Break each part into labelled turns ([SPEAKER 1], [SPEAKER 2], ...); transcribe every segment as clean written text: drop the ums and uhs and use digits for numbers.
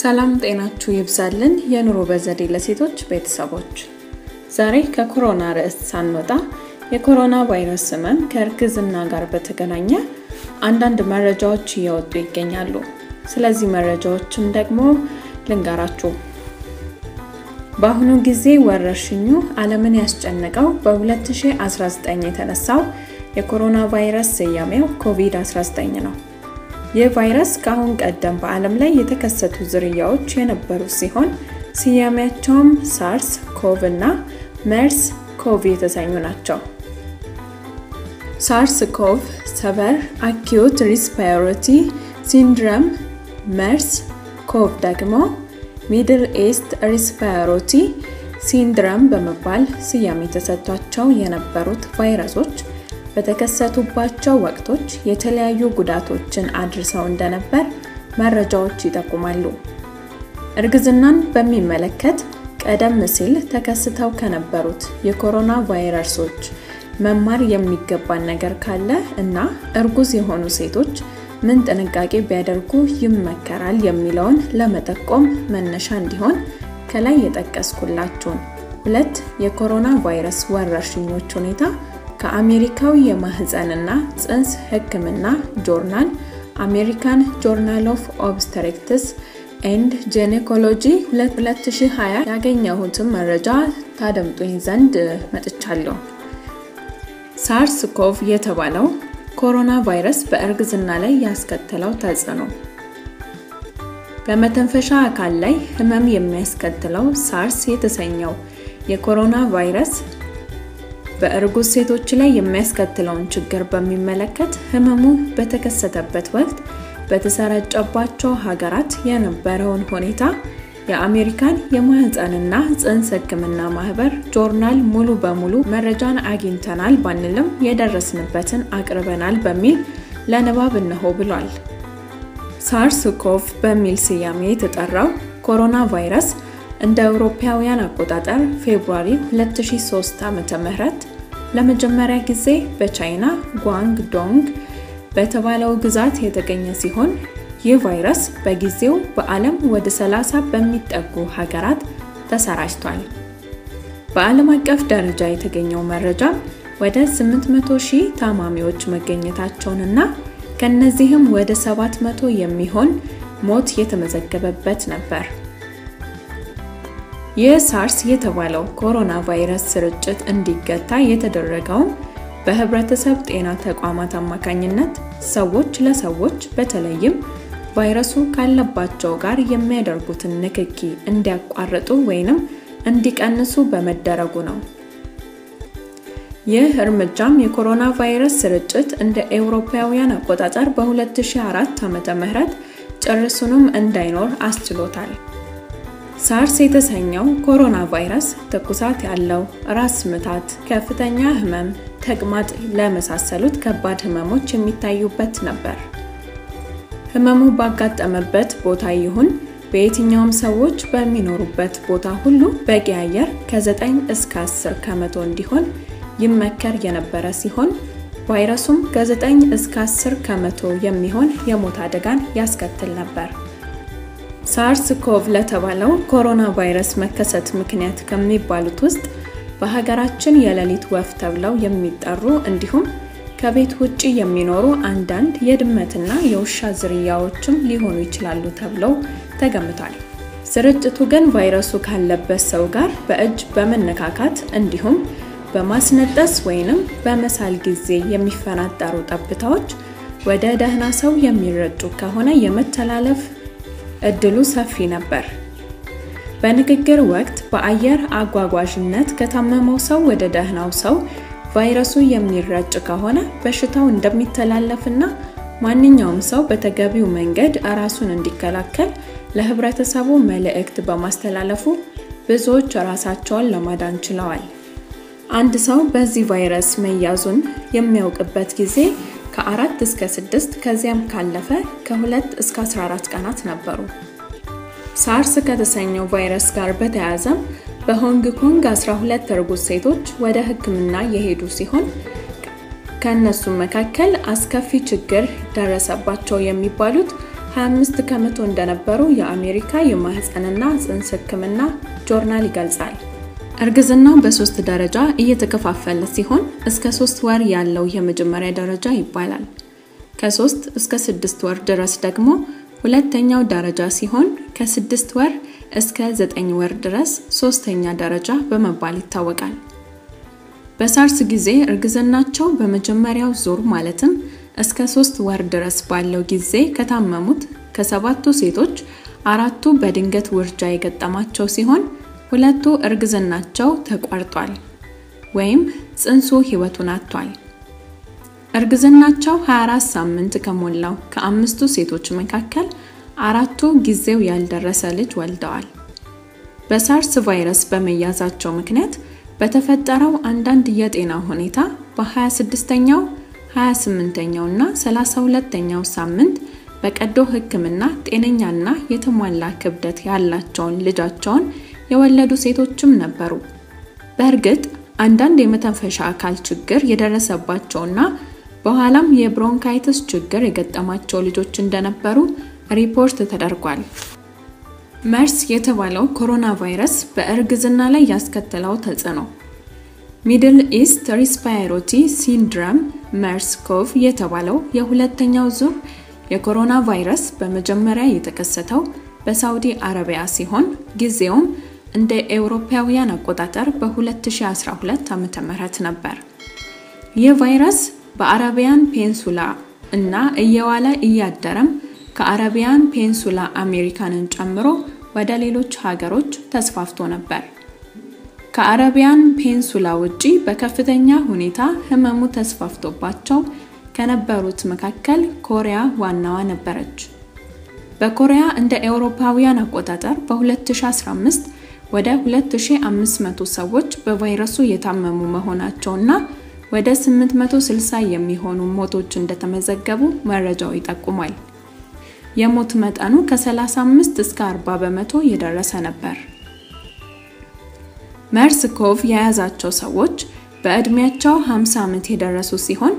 [SPEAKER 1] ሰላም ጤናችሁ ይብዛልን የኑሮ በዘዴ ለሴቶች ቤተሰቦች ዛሬ ከኮሮና ርዕስ ሳንወጣ የኮሮና ቫይረስ ህመም ከእርግዝና ጋር በተገናኘ አንዳንድ መረጃዎች እየወጡ ይገኛሉ ስለዚህ መረጃዎችም ደግሞ ልንገራችሁ በአሁኑ ጊዜ ወረርሽኙ ዓለምን ያስጨነቀው በ2019 የተነሳው የኮሮና ቫይረስ ስያሜው ኮቪድ-19 ነው የቫይረስ ካሁን ቀደም በዓለም ላይ የተከሰቱ ዝርያዎች የነበሩ ሲሆን ስያሜያቸውም ሳርስ ኮቭ እና መርስ ኮቭ የተሰኙ ናቸው ሳርስ ኮቭ ሰቨር አኪዩት ሪስፓይሬቶሪ ሲንድሮም መርስ ኮቭ ደግሞ ሚድል ኢስት ሪስፓይሬቶሪ ሲንድሮም በመባል ስያሜ ተሰጥቷቸው የነበሩት ቫይረሶች በተከሰቱባቸው ወቅቶች የተለያዩ ጉዳቶችን አድርሰው እንደነበር መረጃዎች ይጠቁማሉ እርግዝናን በሚመለከት ቀደም ሲል ተከስተው ከነበሩት የኮሮና ቫይረሶች መማር የሚገባን ነገር ካለ እና እርጉዝ የሆኑ ሴቶች ምን ጥንቃቄ ቢያደርጉ ይመከራል የሚለውን ለመጠቆም መነሻ እንዲሆን ከላይ የጠቀስኩላችሁን ሁለት የኮሮና ቫይረስ ወረርሽኞች ሁኔታ ከአሜሪካው የማህፀንና ጽንስ ህክምና ጆርናል አሜሪካን ጆርናል ኦፍ ኦብስቴትሪክስ ኤንድ ጂኔኮሎጂ 2020 ያገኘሁት መረጃ ታደምጡኝ ዘንድ መጥቻለሁ ሳርስ ኮቭ የተባለው ኮሮና ቫይረስ በእርግዝና ላይ ያስከተለው ተጽዕኖ በመተንፈሻ አካል ላይ ህመም የሚያስከትለው ሳርስ የተሰኘው የኮሮና ቫይረስ በእርጉዝ ሴቶች ላይ የሚያስከትለውን ችግር በሚመለከት ህመሙ በተከሰተበት ወቅት በተሰራጨባቸው ሀገራት የነበረውን ሁኔታ የአሜሪካን የማህፀንና ጽንስ ህክምና ማህበር ጆርናል ሙሉ በሙሉ መረጃን አግኝተናል ባንልም የደረስንበትን አቅርበናል በሚል ለንባብ ነው ብሏል ሳርስ ኮቭ በሚል ስያሜ የተጠራው ኮሮና ቫይረስ እንደ አውሮፓውያን አቆጣጠር ፌብሩዋሪ 2003 ዓ.ም ለመጀመሪያ ጊዜ በቻይና ጓንግዶንግ በተባለው ግዛት የተገኘ ሲሆን ይህ ቫይረስ በጊዜው በዓለም ወደ 30 በሚጠጉ ሀገራት ተሰራጭቷል በዓለም አቀፍ ደረጃ የተገኘው መረጃ ወደ 800,000 ታማሚዎች መገኘታቸውንና ከነዚህም ወደ 700 የሚሆን ሞት የተመዘገበበት ነበር የሳርስ የተባለው ኮሮና ቫይረስ ስርጭት እንዲገታ የተደረገው በህብረተሰብ ጤና ተቋማት አማካኝነት ሰዎች ለሰዎች በተለይም ቫይረሱ ካለባቸው ጋር የሚያደርጉትን ንክኪ እንዲያቋርጡ ወይንም እንዲቀንሱ በመደረጉ ነው ይህ እርምጃም የኮሮና ቫይረስ ስርጭት እንደ አውሮፓውያን አቆጣጠር በ2004 ዓ.ም ጨርሶንም እንዳይኖር አስችሎታል ሳርስ የተሰኘው ኮሮና ቫይረስ ተኩሳት ያለው ራስ ምታት ከፍተኛ ህመም ተቅማጥ ለመሳሰሉት ከባድ ህመሞች የሚታዩበት ነበር ህመሙ ባጋጠመበት ቦታ ይሁን በየትኛውም ሰዎች በሚኖሩበት ቦታ ሁሉ በቂ አየር ከ9 እስከ 10 ከመቶ እንዲሆን ይመከር የነበረ ሲሆን ቫይረሱም ከ9 እስከ 10 ከመቶ የሚሆን የሞት አደጋን ያስከትል ነበር ሳርስ ኮቭ ለተባለው ኮሮና ቫይረስ መከሰት ምክንያት ከሚባሉት ውስጥ በሀገራችን የሌሊት ወፍ ተብለው የሚጠሩ እንዲሁም ከቤት ውጪ የሚኖሩ አንዳንድ የድመትና የውሻ ዝርያዎችም ሊሆኑ ይችላሉ ተብለው ተገምቷል ስርጭቱ ግን ቫይረሱ ካለበት ሰው ጋር በእጅ በመነካካት እንዲሁም በማስነጠስ ወይንም በመሳል ጊዜ የሚፈናጠሩ ጠብታዎች ወደ ደህና ሰው የሚረጩ ከሆነ የመተላለፍ እድሉ ሰፊ ነበር በንግግር ወቅት በአየር አጓጓዥነት ከታመመው ሰው ወደ ደህናው ሰው ቫይረሱ የሚረጭ ከሆነ በሽታው እንደሚተላለፍና ማንኛውም ሰው በተገቢው መንገድ ራሱን እንዲከላከል ለህብረተሰቡ መልእክት በማስተላለፉ ብዙዎች ራሳቸውን ለማዳን ችለዋል አንድ ሰው በዚህ ቫይረስ መያዙን የሚያውቅበት ጊዜ ከ4 እስከ 6 ከዚያም ካለፈ ከ2 እስከ 14 ቀናት ነበሩ ሳርስ ከተሰኘው ቫይረስ ጋር በተያያዘ በሆንግ ኮንግ 12 እርጉዝ ሴቶች ወደ ህክምና የሄዱ ሲሆን ከነሱ መካከል አስከፊ ችግር ደረሰባቸው የሚባሉት 25 ከመቶ እንደነበሩ የአሜሪካ የማህፀንና ጽንስ ህክምና ጆርናል ይገልጻል። እርግዝናው በ3 ደረጃ እየተከፋፈለ ሲሆን እስከ 3 ወር ያለው የመጀመሪያ ደረጃ ይባላል። ከ3 እስከ 6 ወር ድረስ ደግሞ ሁለተኛው ደረጃ ሲሆን ከ6 ወር እስከ 9 ወር ድረስ ሶስተኛ ደረጃ በመባል ይታወቃል። በሳርስ ጊዜ እርግዝናቸው በመጀመሪያው ዙር ማለትም እስከ 3 ወር ድረስ ባለው ጊዜ ከታመሙት ከ7ቱ ሴቶች 4ቱ በድንገት ውርጃ የገጠማቸው ሲሆን 2ቱ እርግዝናቸው ተቋርጧል ወይም ጽንሱ ህይወቱን አጥቷል። እርግዝናቸው 24 ሳምንት ከሞላው ከ5ቱ ሴቶች መካከል 4ቱ ጊዜው ያልደረሰ ልጅ ወልደዋል። በሳርስ ቫይረስ በመያዛቸው ምክንያት በተፈጠረው አንዳንድ የጤና ሁኔታ በ26ኛው 28ኛው እና 32ኛው ሳምንት በቀዶ ህክምና ጤነኛና የተሟላ ክብደት ያላቸውን ልጃቸውን የወለዱ ሴቶችም ነበሩ። በእርግጥ አንዳንድ የመተንፈሻ አካል ችግር የደረሰባቸውና በኋላም የብሮንካይተስ ችግር የገጠማቸው ልጆች እንደነበሩ ሪፖርት ተደርጓል። መርስ የተባለው ኮሮና ቫይረስ በእርግዝና ላይ ያስከተለው ተጽዕኖ ሚድል ኢስት ሪስፓይሮቲ ሲንድሮም MERS-CoV የተባለው የሁለተኛው ዙር የኮሮና ቫይረስ በመጀመሪያ የተከሰተው በሳውዲ አረቢያ ሲሆን ጊዜውም እንደ አውሮፓውያን አቆጣጠር በ2012 ዓ.ም ነበር። ይህ ቫይረስ በአረቢያን ፔንሱላ እና እየዋለ እያደረም ከአረቢያን ፔንሱላ አሜሪካንን ጨምሮ ወደ ሌሎች ሀገሮች ተስፋፍቶ ነበር። ከአረቢያን ፔንሱላ ውጪ በከፍተኛ ሁኔታ ህመሙ ተስፋፍቶባቸው ከነበሩት መካከል ኮሪያ ዋናዋ ነበረች። በኮሪያ እንደ አውሮፓውያን አቆጣጠር በ2015 ወደ 2500 ሰዎች በቫይረሱ የታመሙ መሆናቸውና ወደ 860 የሚሆኑ ሞቶች እንደተመዘገቡ መረጃው ይጠቁማል። የሞት መጠኑ ከ35 እስከ 40 በመቶ የደረሰ ነበር። MERS-CoV የያዛቸው ሰዎች በእድሜያቸው 50 ዓመት የደረሱ ሲሆን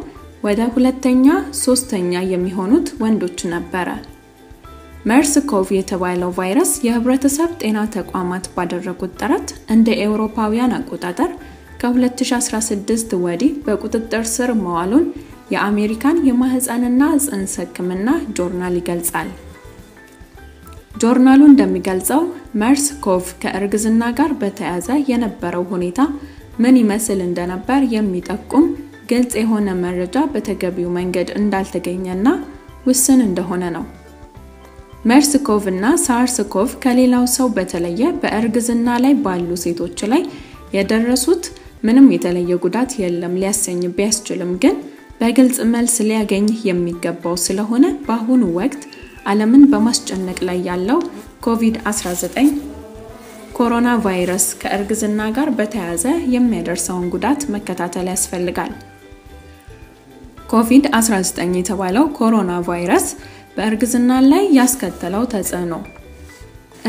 [SPEAKER 1] ወደ ሁለተኛ ሶስተኛ የሚሆኑት ወንዶች ነበረ። MERS-CoV የተባለው ቫይረስ የህብረተሰብ ጤና ተቋማት ባደረጉት ጥረት እንደ አውሮፓውያን አቆጣጠር ከ2016 ወዲህ በቁጥጥር ስር መዋሉን የአሜሪካን የማህፀንና ጽንስ ህክምና ጆርናል ይገልጻል። ጆርናሉ እንደሚገልጸው MERS-CoV ከእርግዝና ጋር በተያያዘ የነበረው ሁኔታ ምን ይመስል እንደነበር የሚጠቁም ግልጽ የሆነ መረጃ በተገቢው መንገድ እንዳልተገኘና ውስን እንደሆነ ነው። MERS-CoV እና SARS-CoV ከሌላው ሰው በተለየ በእርግዝና ላይ ባሉ ሴቶች ላይ የደረሱት ምንም የተለየ ጉዳት የለም ሊያሰኝ ቢያስችልም ግን በግልጽ መልስ ሊያገኝ የሚገባው ስለሆነ በአሁኑ ወቅት ዓለምን በማስጨነቅ ላይ ያለው COVID-19 ኮሮና ቫይረስ ከእርግዝና ጋር በተያያዘ የሚያደርሰውን ጉዳት መከታተል ያስፈልጋል። COVID-19 የተባለው ኮሮና ቫይረስ በእርግዝና ላይ ያስከተለው ተጽዕኖ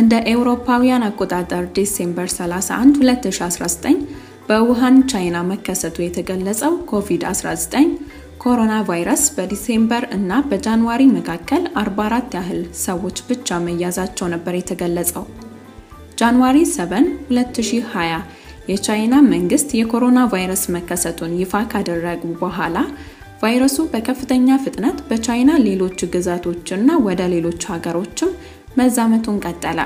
[SPEAKER 1] እንደ አውሮፓውያን አቆጣጠር ዲሴምበር 31 2019 በውሃን ቻይና መከሰቱ የተገለጸው COVID-19 ኮሮና ቫይረስ በዲሴምበር እና በጃንዋሪ መካከል 44 ያህል ሰዎች ብቻ መያዛቸው ነበር የተገለጸው። ጃንዋሪ 7 2020 የቻይና መንግስት የኮሮና ቫይረስ መከሰቱን ይፋ ካደረጉ በኋላ ቫይረሱ በከፍተኛ ፍጥነት በቻይና ሌሎች ግዛቶችና ወደ ሌሎች ሀገሮችም መዛመቱን ቀጠለ።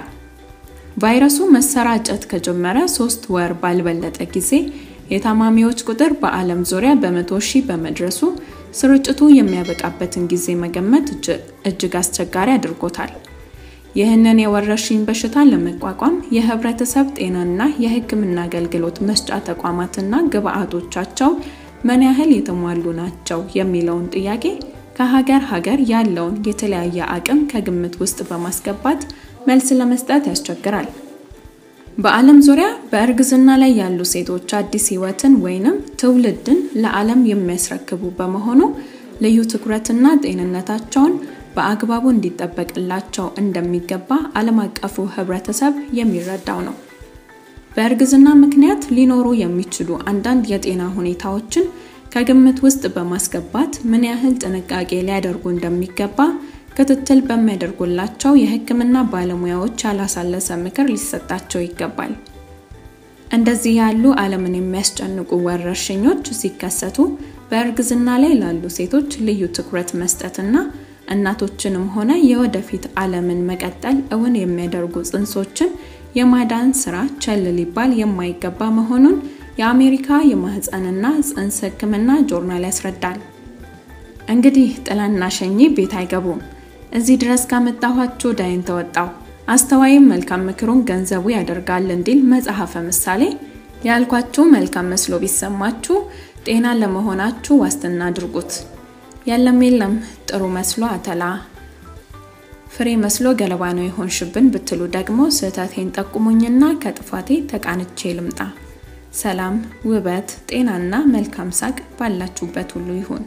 [SPEAKER 1] ቫይረሱ መሰራጨት ከጀመረ 3 ወር ባልበለጠ ጊዜ የታማሚዎች ቁጥር በዓለም ዙሪያ በ100,000 በመድረሱ ስርጭቱ የሚያበቃበትን ጊዜ መገመት እጅግ አስቸጋሪ አድርጎታል። ይህንን የወረርሽኝ በሽታ ለመቋቋም የህብረተሰብ ጤናና የህክምና አገልግሎት መስጫ ተቋማትና ግብአቶቻቸው ምን ያህል የተሟሉ ናቸው የሚለውን ጥያቄ ከሀገር ያለውን የተለያየ አቅም ከግምት ውስጥ በማስገባት መልስ ለመስጠት ያስቸግራል። በዓለም ዙሪያ በእርግዝና ላይ ያሉ ሴቶች አዲስ ህይወትን ወይንም ትውልድን ለዓለም የሚያስረክቡ በመሆኑ ልዩ ትኩረትና ጤንነታቸውን በአግባቡ እንዲጠበቅላቸው እንደሚገባ ዓለም አቀፉ ህብረተሰብ የሚረዳው ነው። በእርግዝና ምክንያት ሊኖሩ የሚችሉ አንዳንድ የጤና ሁኔታዎችን ከግምት ውስጥ በማስገባት ምን ያህል ጥንቃቄ ሊያደርጉ እንደሚገባ ክትትል በሚያደርጉላቸው የሕክምና ባለሙያዎች ያላሳለሰ ምክር ሊሰጣቸው ይገባል። እንደዚህ ያሉ ዓለምን የሚያስጨንቁ ወረርሽኞች ሲከሰቱ በእርግዝና ላይ ላሉ ሴቶች ልዩ ትኩረት መስጠትና እናቶችንም ሆነ የወደፊት ዓለምን መቀጠል እውን የሚያደርጉ ጽንሶችን የማዳን ስራ ቸል ሊባል የማይገባ መሆኑን የአሜሪካ የማህፀንና ጽንስ ሕክምና ጆርናል ያስረዳል። እንግዲህ ጥላና ሸኚ ቤት አይገቡም። እዚህ ድረስ ካመጣኋችሁ ዳይን ተወጣው አስተዋይም መልካም ምክሩን ገንዘቡ ያደርጋል እንዲል መጽሐፈ ምሳሌ ያልኳችሁ መልካም መስሎ ቢሰማችሁ ጤና ለመሆናችሁ ዋስትና አድርጉት። የለም ጥሩ መስሎ አተላ ፍሬ መስሎ ገለባ ነው ይሆንሽብን ብትሉ ደግሞ ስህተቴን ጠቁሙኝና ከጥፋቴ ተቃንቼ ልምጣ። ሰላም፣ ውበት፣ ጤናና መልካም ሳቅ ባላችሁበት ሁሉ ይሁን።